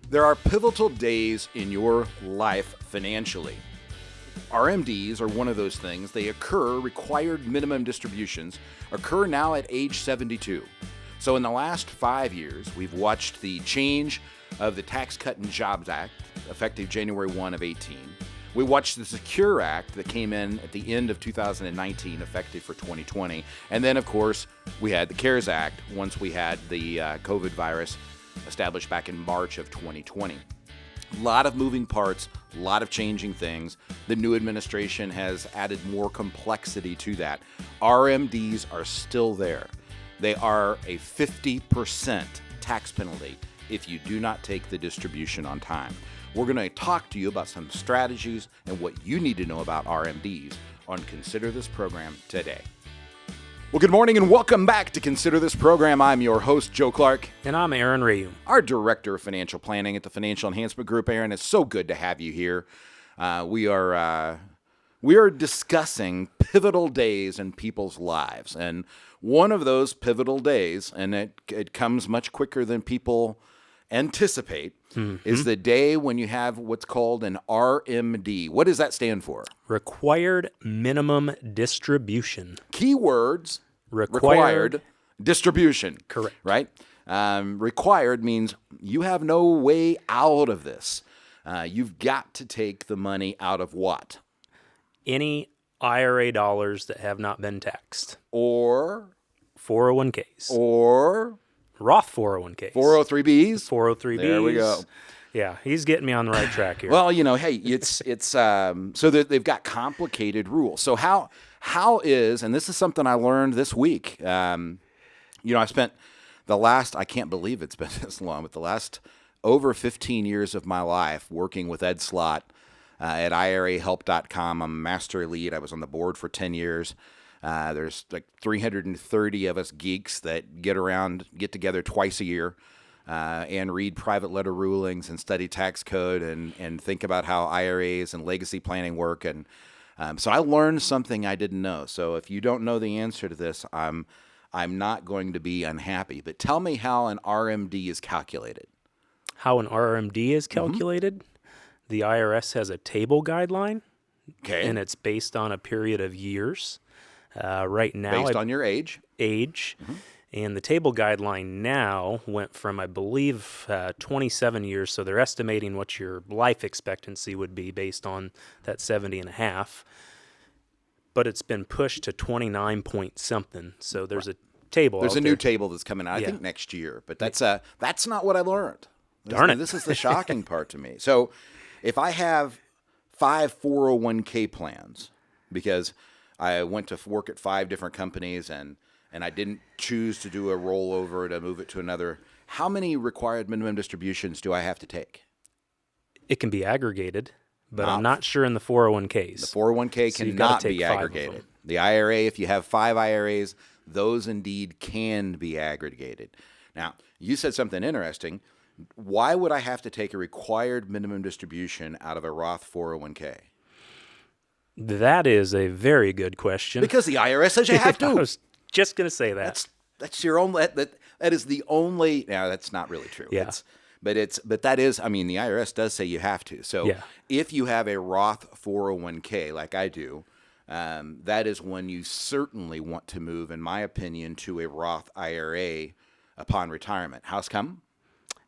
There are pivotal days in your life financially. RMDs are one of those things. They occur, required minimum distributions, occur now at age 72. So in the last 5 years, we've watched the change of the Tax Cut and Jobs Act, effective January 1 of 18. We watched the Secure Act that came in at the end of 2019, effective for 2020. And then, of course, we had the CARES Act once we had the COVID virus established back in March of 2020. A lot of moving parts, a lot of changing things. The new administration has added more complexity to that. RMDs are still there. They are a 50% tax penalty if you do not take the distribution on time. We're going to talk to you about some strategies and what you need to know about RMDs on Consider This Program today. Well, good morning and welcome back to Consider This Program. I'm your host, Joe Clark. And I'm Aaron Rheaume, our Director of Financial Planning at the Financial Enhancement Group. Aaron, it's so good to have you here. We are discussing pivotal days in people's lives. And one of those pivotal days, and it comes much quicker than people anticipate, is the day when you have what's called an RMD. What does that stand for? Required Minimum Distribution. Keywords, required distribution. Correct. Right? Required means you have no way out of this. You've got to take the money out of what? Any IRA dollars that have not been taxed. Or 401ks. Or Roth 401ks. 403Bs. 403Bs. There we go. Yeah, he's getting me on the right track here. Well, hey, it's so they've got complicated rules. So how is, and this is something I learned this week. I spent I can't believe it's been this long, but the last over 15 years of my life working with Ed Slott at IRAhelp.com. I'm a master elite. I was on the board for 10 years. There's like 330 of us geeks that get together twice a year and read private letter rulings and study tax code and think about how IRAs and legacy planning work. And so I learned something I didn't know. So if you don't know the answer to this, I'm not going to be unhappy. But tell me how an RMD is calculated. How an RMD is calculated? The IRS has a table guideline. Okay. And it's based on a period of years. Right now, based on your age. And the table guideline now went from, I believe, 27 years. So they're estimating what your life expectancy would be based on that 70 and a half. But it's been pushed to 29 point something. So there's a table. There's out a there. new table that's coming out, I think, next year. But that's not what I learned. Darn it. This is the shocking part to me. So if I have 5 401k plans, because I went to work at 5 different companies and I didn't choose to do a rollover to move it to another, how many required minimum distributions do I have to take? It can be aggregated, but I'm not sure in the 401ks. The 401k cannot be aggregated. The IRA, if you have 5 IRAs, those indeed can be aggregated. Now, you said something interesting. Why would I have to take a required minimum distribution out of a Roth 401k? That is a very good question. Because the IRS says you have to. I was just going to say that. That's your own. That is the only. Now that's not really true. Yeah. But that is. I mean, the IRS does say you have to. So if you have a Roth 401k like I do, that is when you certainly want to move, in my opinion, to a Roth IRA upon retirement. How's come?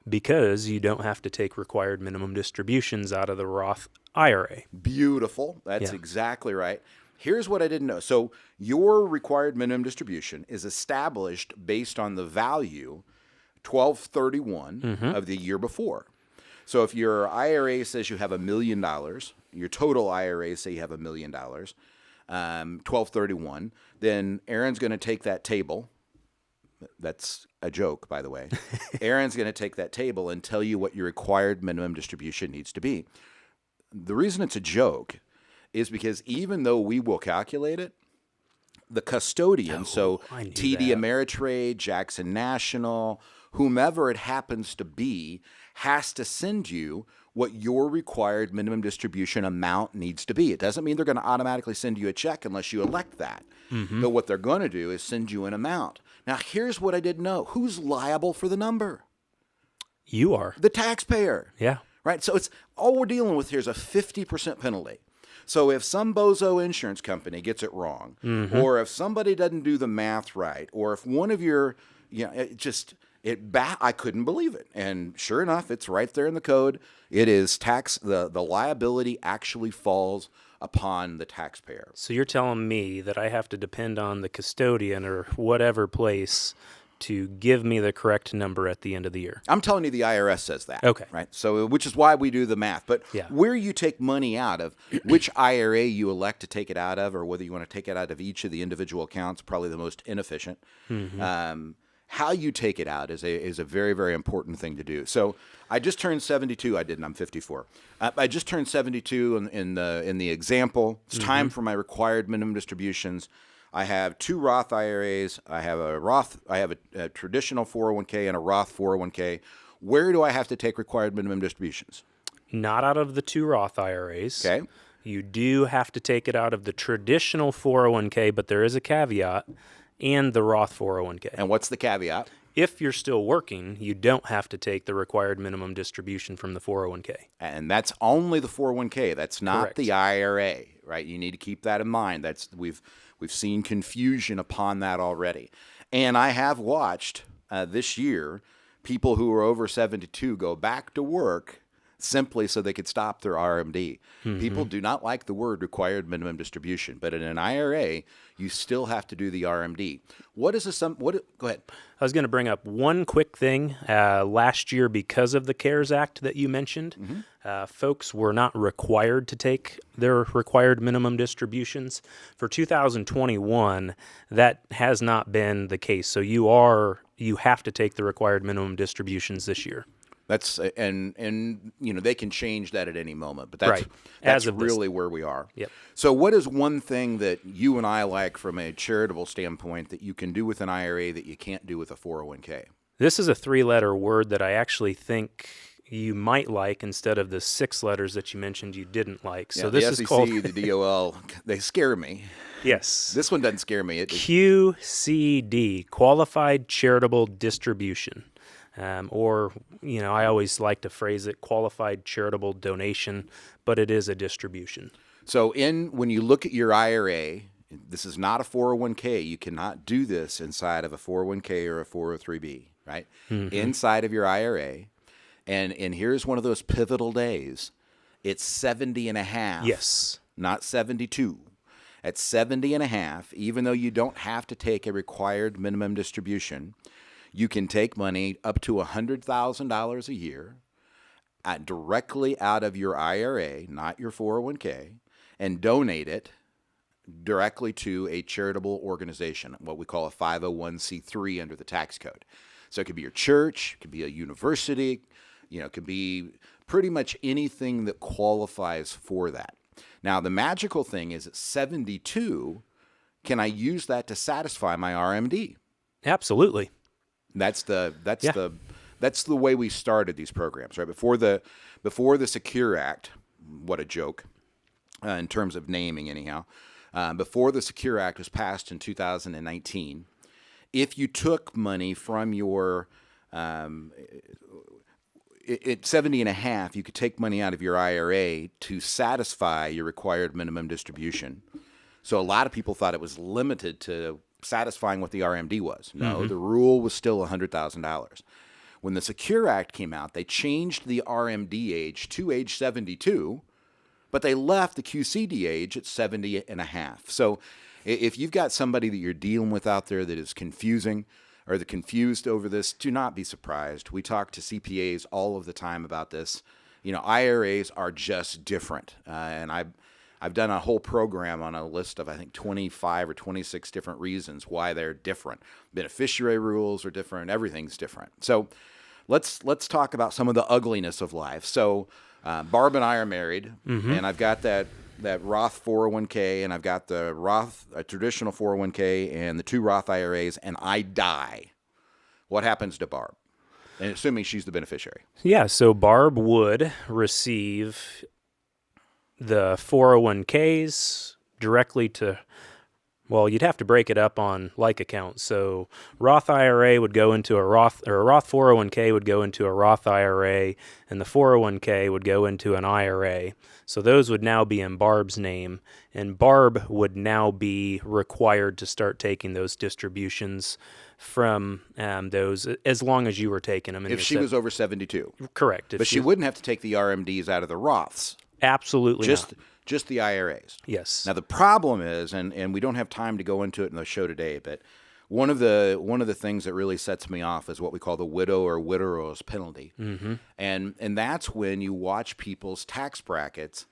Because you don't have to take required minimum distributions out of the Roth IRA. Beautiful. That's exactly right. Here's what I didn't know. So your required minimum distribution is established based on the value 12/31 of the year before. So if your IRA says you have $1 million, your total IRA say you have $1 million, 12/31, then Aaron's going to take that table. That's a joke, by the way. Aaron's going to take that table and tell you what your required minimum distribution needs to be. The reason it's a joke is because even though we will calculate it, the custodian, TD Ameritrade, Jackson National, whomever it happens to be, has to send you what your required minimum distribution amount needs to be. It doesn't mean they're going to automatically send you a check unless you elect that. But what they're going to do is send you an amount. Now, here's what I didn't know. Who's liable for the number? You are. The taxpayer. Yeah. Right? So it's all we're dealing with here is a 50% penalty. So if some bozo insurance company gets it wrong, or if somebody doesn't do the math right, or if one of your, I couldn't believe it. And sure enough, it's right there in the code. It is tax, the liability actually falls upon the taxpayer. So you're telling me that I have to depend on the custodian or whatever place to give me the correct number at the end of the year? I'm telling you the IRS says that. Okay. Right? So, which is why we do the math. But Yeah. where you take money out of, which IRA you elect to take it out of, or whether you want to take it out of each of the individual accounts, probably the most inefficient. How you take it out is a very, very important thing to do. So I just turned 72. I didn't. I'm 54. I just turned 72 in the example. It's time for my required minimum distributions. I have 2 Roth IRAs. I have a traditional 401k and a Roth 401k. Where do I have to take required minimum distributions? Not out of the 2 Roth IRAs. Okay. You do have to take it out of the traditional 401k, but there is a caveat, and the Roth 401k. And what's the caveat? If you're still working, you don't have to take the required minimum distribution from the 401k. And that's only the 401k. That's not Correct. the IRA, right? You need to keep that in mind. We've seen confusion upon that already. And I have watched this year people who are over 72 go back to work simply so they could stop their RMD. People do not like the word required minimum distribution, but in an IRA, you still have to do the RMD. Go ahead. I was going to bring up one quick thing. Last year, because of the CARES Act that you mentioned, folks were not required to take their required minimum distributions. For 2021, that has not been the case. So you have to take the required minimum distributions this year. That's and they can change that at any moment, but Right. that's As of really where we are. Yep. So what is one thing that you and I like from a charitable standpoint that you can do with an IRA that you can't do with a 401k? This is a 3-letter word that I actually think you might like instead of the 6 letters that you mentioned you didn't like. So this the is SEC, called the DOL, they scare me. Yes. This one doesn't scare me. QCD, Qualified Charitable Distribution. I always like to phrase it qualified charitable donation, but it is a distribution. So when you look at your IRA, this is not a 401k. You cannot do this inside of a 401k or a 403b, right? Inside of your IRA. And here's one of those pivotal days. It's 70 and a half. Yes. Not 72. At 70 and a half, even though you don't have to take a required minimum distribution, you can take money up to $100,000 a year directly out of your IRA, not your 401k, and donate it directly to a charitable organization, what we call a 501c3 under the tax code. So it could be your church, it could be a university, it could be pretty much anything that qualifies for that. Now, the magical thing is at 72, can I use that to satisfy my RMD? Absolutely. That's the way we started these programs, right? Before the Secure Act, what a joke, in terms of naming anyhow. Before the Secure Act was passed in 2019, if you took money from your at 70 and a half, you could take money out of your IRA to satisfy your required minimum distribution. So a lot of people thought it was limited to satisfying what the RMD was. No, the rule was still $100,000. When the Secure Act came out, they changed the RMD age to age 72, but they left the QCD age at 70 and a half. So if you've got somebody that you're dealing with out there that is confusing or they're confused over this, do not be surprised. We talk to CPAs all of the time about this. IRAs are just different. And I've done a whole program on a list of, I think, 25 or 26 different reasons why they're different. Beneficiary rules are different. Everything's different. So let's talk about some of the ugliness of life. So Barb and I are married, and I've got that Roth 401k, and I've got the Roth, a traditional 401k, and the 2 Roth IRAs, and I die. What happens to Barb? And assuming she's the beneficiary. Yeah, so Barb would receive the 401ks directly to Well, you'd have to break it up on like accounts. So Roth IRA would go into a Roth 401k would go into a Roth IRA, and the 401k would go into an IRA. So those would now be in Barb's name, and Barb would now be required to start taking those distributions from those as long as you were taking them. If she was over 72. Correct. But she wouldn't have to take the RMDs out of the Roths. Absolutely not. Just the IRAs. Yes. Now the problem is, and we don't have time to go into it in the show today, but one of the things that really sets me off is what we call the widow or widower's penalty, and that's when you watch people's tax brackets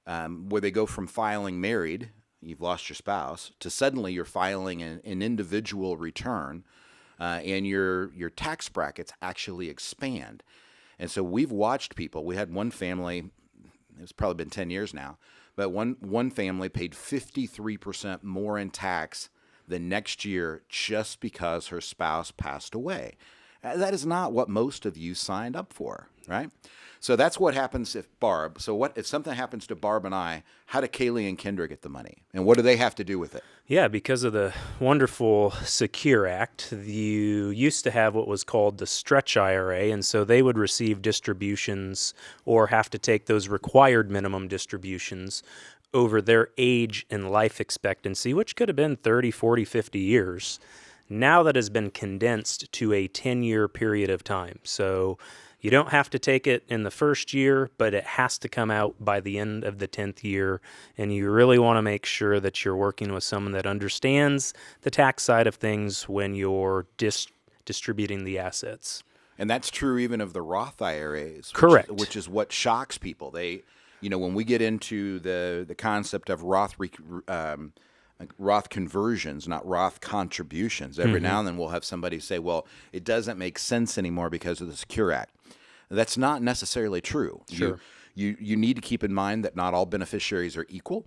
where they go from filing married, you've lost your spouse, to suddenly you're filing an individual return, and your tax brackets actually expand. And so we've watched people. We had one family. It's probably been 10 years now, but one family paid 53% more in tax the next year just because her spouse passed away. That is not what most of you signed up for, right? So that's what happens if something happens to Barb and I, how do Kaylee and Kendra get the money? And what do they have to do with it? Yeah, because of the wonderful Secure Act, you used to have what was called the Stretch IRA, and so they would receive distributions or have to take those required minimum distributions over their age and life expectancy, which could have been 30, 40, 50 years. Now that has been condensed to a 10-year period of time. So you don't have to take it in the first year, but it has to come out by the end of the 10th year. And you really want to make sure that you're working with someone that understands the tax side of things when you're distributing the assets. And that's true even of the Roth IRAs. Correct. Which is what shocks people. When we get into the concept of Roth conversions, not Roth contributions. Every now and then we'll have somebody say, well, it doesn't make sense anymore because of the Secure Act. That's not necessarily true. Sure. You need to keep in mind that not all beneficiaries are equal.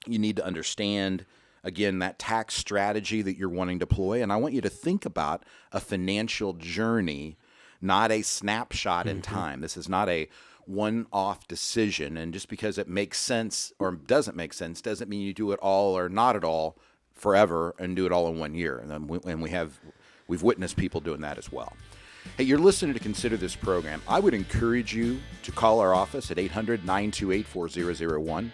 You need to understand, again, that tax strategy that you're wanting to deploy. And I want you to think about a financial journey, not a snapshot in time. This is not a one-off decision, and just because it makes sense or doesn't make sense doesn't mean you do it all or not at all forever and do it all in 1 year. And we've witnessed people doing that as well. Hey, you're listening to Consider This Program. I would encourage you to call our office at 800-928-4001.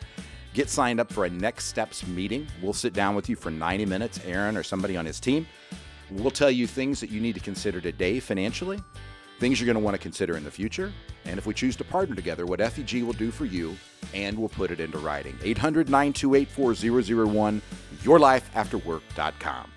Get signed up for a Next Steps meeting. We'll sit down with you for 90 minutes, Aaron or somebody on his team. We'll tell you things that you need to consider today financially, things you're going to want to consider in the future, and if we choose to partner together, what FEG will do for you, and we'll put it into writing. 800-928-4001, yourlifeafterwork.com.